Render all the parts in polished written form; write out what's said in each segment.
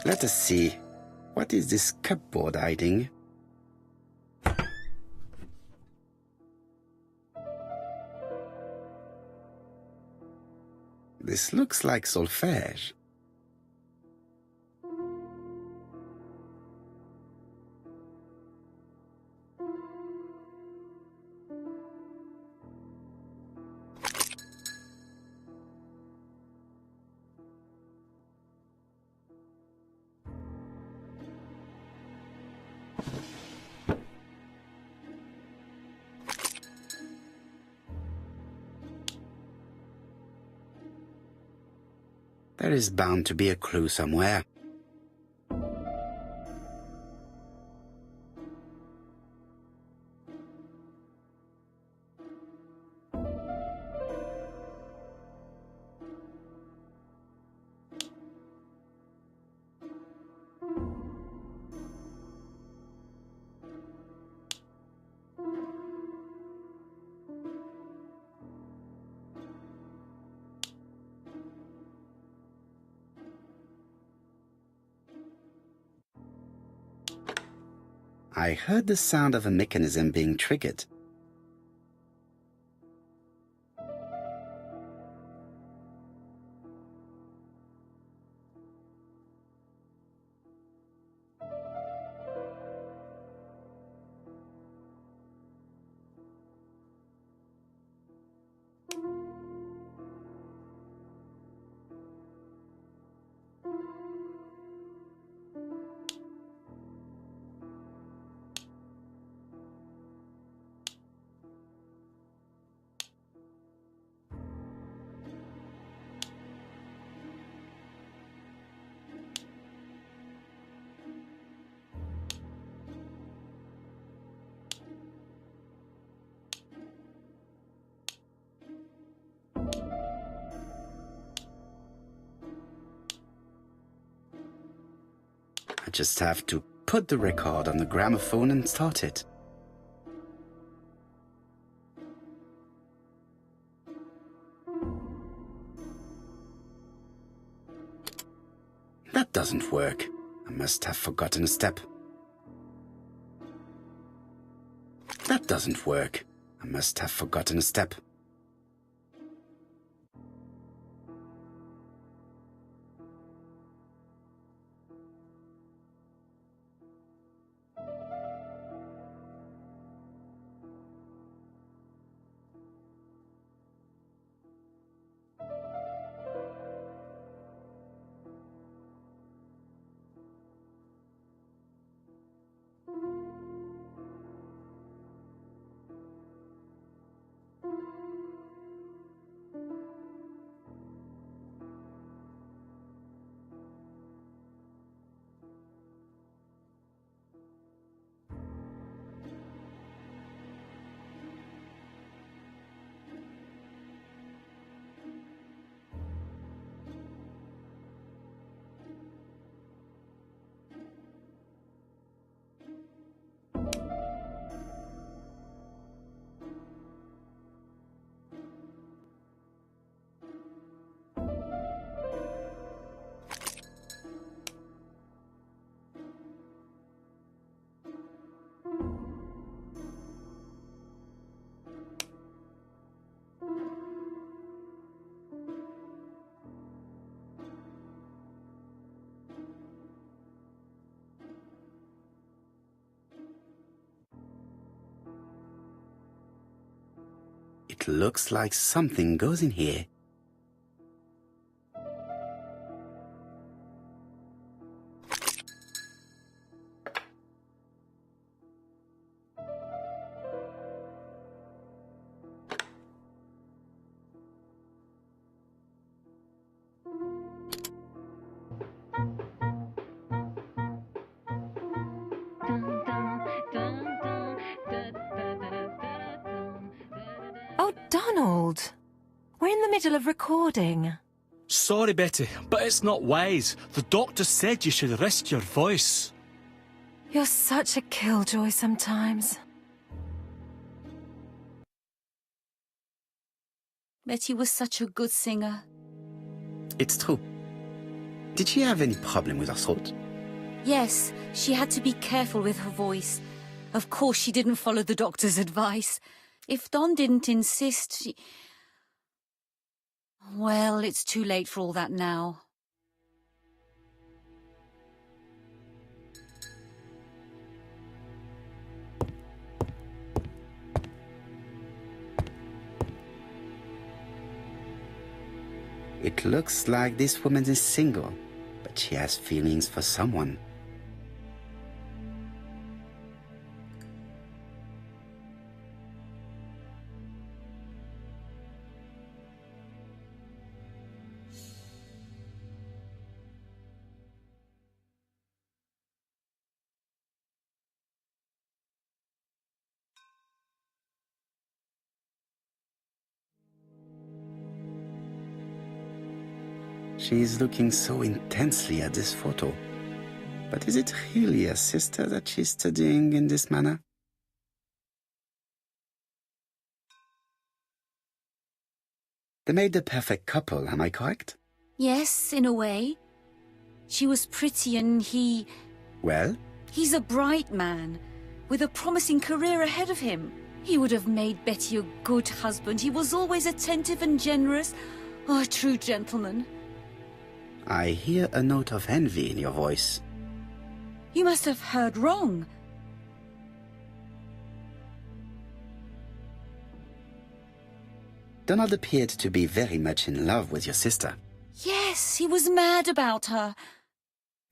Let us see. What is this cupboard hiding? This looks like solfège. There is bound to be a clue somewhere. I heard the sound of a mechanism being triggered. I just have to put the record on the gramophone and start it. That doesn't work. I must have forgotten a step. That doesn't work. I must have forgotten a step. It looks like something goes in here. Oh, Donald! We're in the middle of recording. Sorry, Betty, but it's not wise. The doctor said you should rest your voice. You're such a killjoy sometimes. Betty was such a good singer. It's true. Did she have any problem with her throat? Yes, she had to be careful with her voice. Of course she didn't follow the doctor's advice. If Don didn't insist, she... Well, it's too late for all that now. It looks like this woman is single, but she has feelings for someone. She is looking so intensely at this photo. But is it really her sister that she's studying in this manner? They made the perfect couple, am I correct? Yes, in a way. She was pretty and he... Well? He's a bright man, with a promising career ahead of him. He would have made Betty a good husband. He was always attentive and generous. Oh, a true gentleman. I hear a note of envy in your voice. You must have heard wrong. Donald appeared to be very much in love with your sister. Yes, he was mad about her.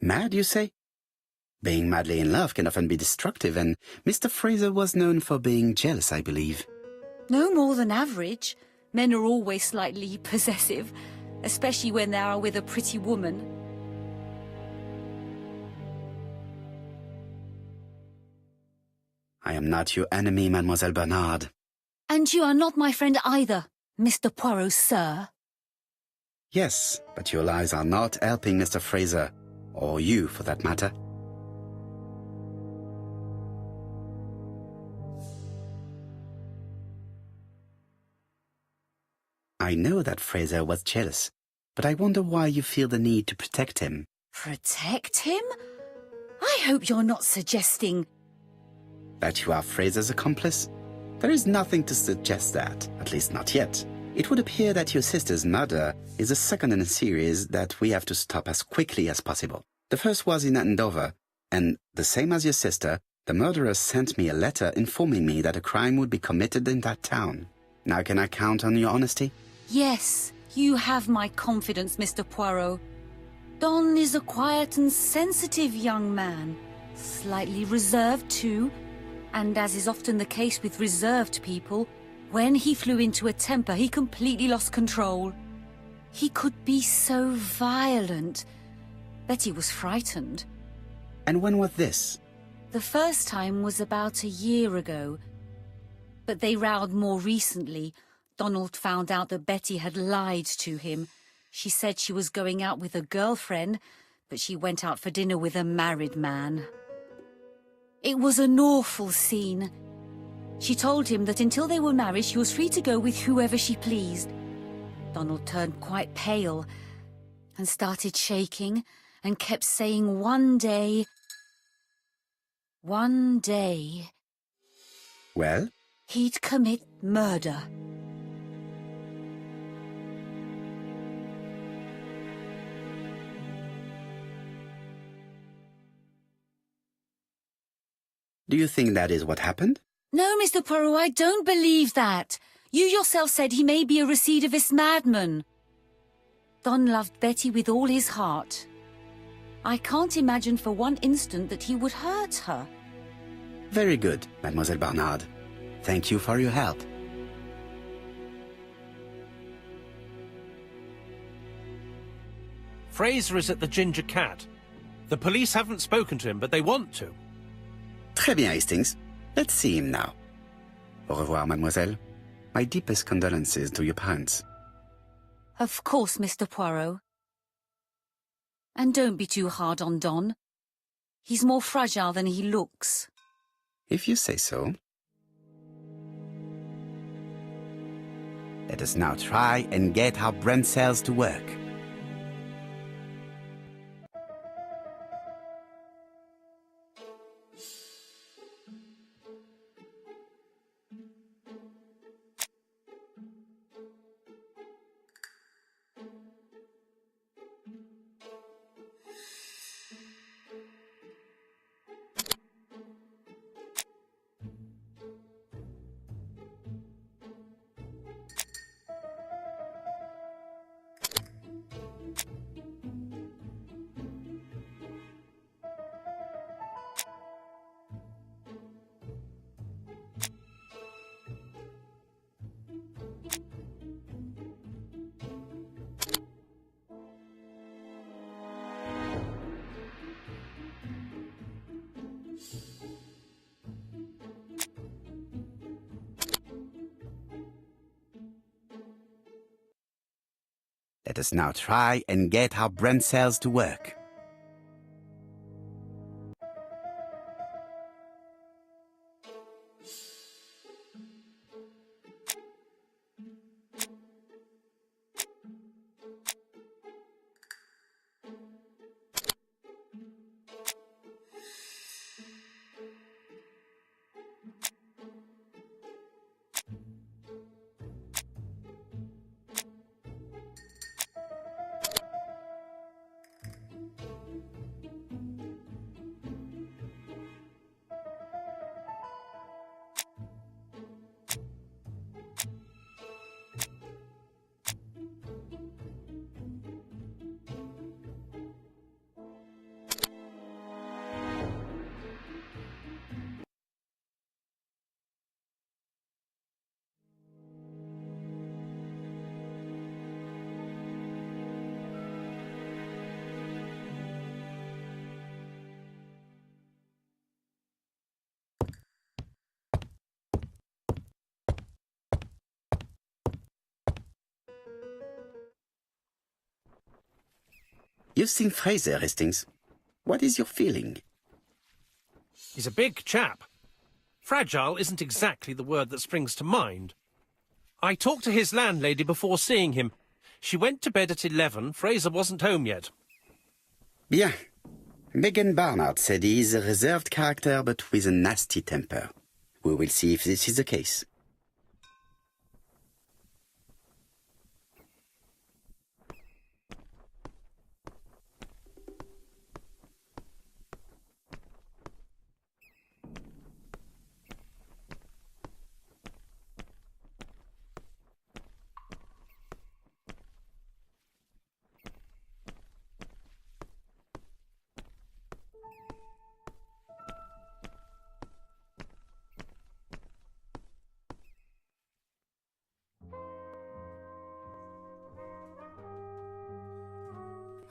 Mad, you say? Being madly in love can often be destructive, and Mr. Fraser was known for being jealous, I believe. No more than average. Men are always slightly possessive, especially when they are with a pretty woman. I am not your enemy, Mademoiselle Bernard. And you are not my friend either, Mr. Poirot, sir. Yes, but your lies are not helping Mr. Fraser, or you for that matter. I know that Fraser was jealous, but I wonder why you feel the need to protect him. Protect him? I hope you're not suggesting... That you are Fraser's accomplice? There is nothing to suggest that, at least not yet. It would appear that your sister's murder is the second in a series that we have to stop as quickly as possible. The first was in Andover, and the same as your sister, the murderer sent me a letter informing me that a crime would be committed in that town. Now can I count on your honesty? Yes, you have my confidence, Mr. Poirot. Don is a quiet and sensitive young man, slightly reserved too, and as is often the case with reserved people, when he flew into a temper, he completely lost control. He could be so violent. Betty was frightened. And when was this? The first time was about a year ago, but they rowed more recently. Donald found out that Betty had lied to him. She said she was going out with a girlfriend, but she went out for dinner with a married man. It was an awful scene. She told him that until they were married, she was free to go with whoever she pleased. Donald turned quite pale and started shaking and kept saying one day... Well? He'd commit murder. Do you think that is what happened? No, Mr. Poirot, I don't believe that. You yourself said he may be a recidivist madman. Don loved Betty with all his heart. I can't imagine for one instant that he would hurt her. Very good, Mademoiselle Bernard. Thank you for your help. Fraser is at the Ginger Cat. The police haven't spoken to him, but they want to. Très bien, Hastings. Let's see him now. Au revoir, mademoiselle. My deepest condolences to your parents. Of course, Mr. Poirot. And don't be too hard on Don. He's more fragile than he looks. If you say so. Let us now try and get our brain cells to work. Let us now try and get our brain cells to work. You've seen Fraser, Hastings. What is your feeling? He's a big chap. Fragile isn't exactly the word that springs to mind. I talked to his landlady before seeing him. She went to bed at 11. Fraser wasn't home yet. Bien. Megan Barnard said he is a reserved character but with a nasty temper. We will see if this is the case.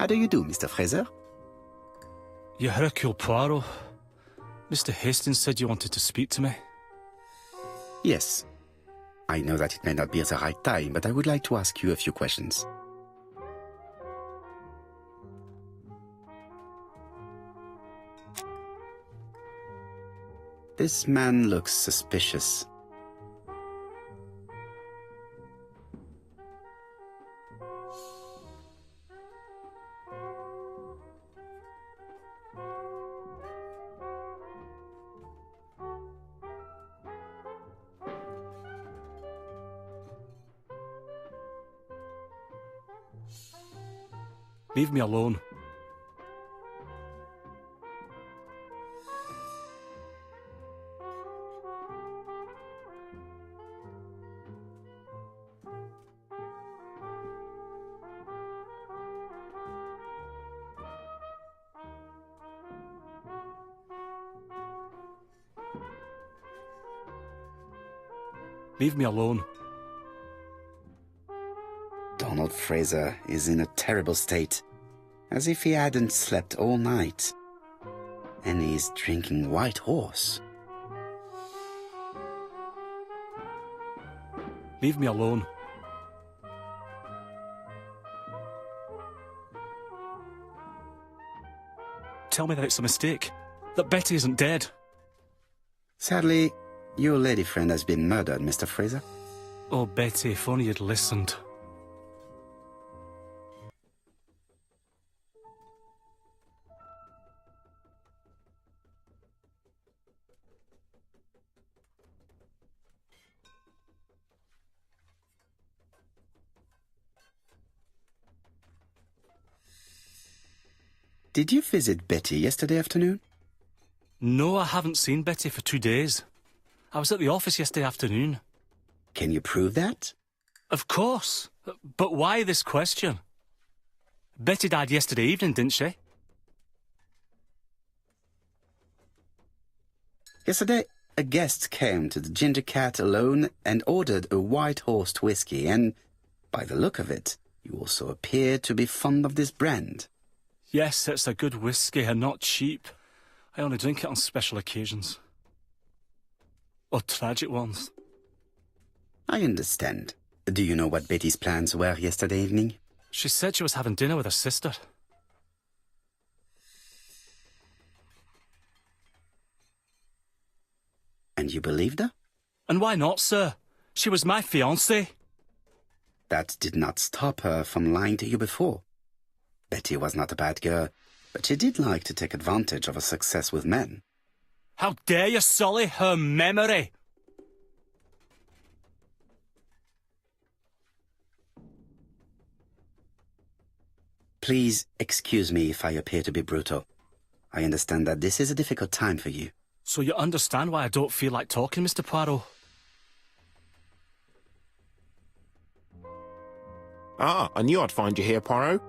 How do you do, Mr. Fraser? You're Hercule Poirot. Mr. Hastings said you wanted to speak to me. Yes. I know that it may not be the right time, but I would like to ask you a few questions. This man looks suspicious. Leave me alone. Leave me alone. Donald Fraser is in a terrible state, as if he hadn't slept all night. And he's drinking White Horse. Leave me alone. Tell me that it's a mistake, that Betty isn't dead. Sadly, your lady friend has been murdered, Mr. Fraser. Oh, Betty, if only you'd listened. Did you visit Betty yesterday afternoon? No, I haven't seen Betty for 2 days. I was at the office yesterday afternoon. Can you prove that? Of course. But why this question? Betty died yesterday evening, didn't she? Yesterday, a guest came to the Ginger Cat alone and ordered a White Horse whiskey, and, by the look of it, you also appear to be fond of this brand. Yes, it's a good whiskey and not cheap. I only drink it on special occasions. Or tragic ones. I understand. Do you know what Betty's plans were yesterday evening? She said she was having dinner with her sister. And you believed her? And why not, sir? She was my fiancée. That did not stop her from lying to you before. Betty was not a bad girl, but she did like to take advantage of her success with men. How dare you sully her memory? Please excuse me if I appear to be brutal. I understand that this is a difficult time for you. So you understand why I don't feel like talking, Mr. Poirot? Ah, I knew I'd find you here, Poirot.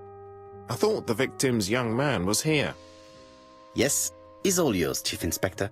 I thought the victim's young man was here. Yes, is all yours, Chief Inspector.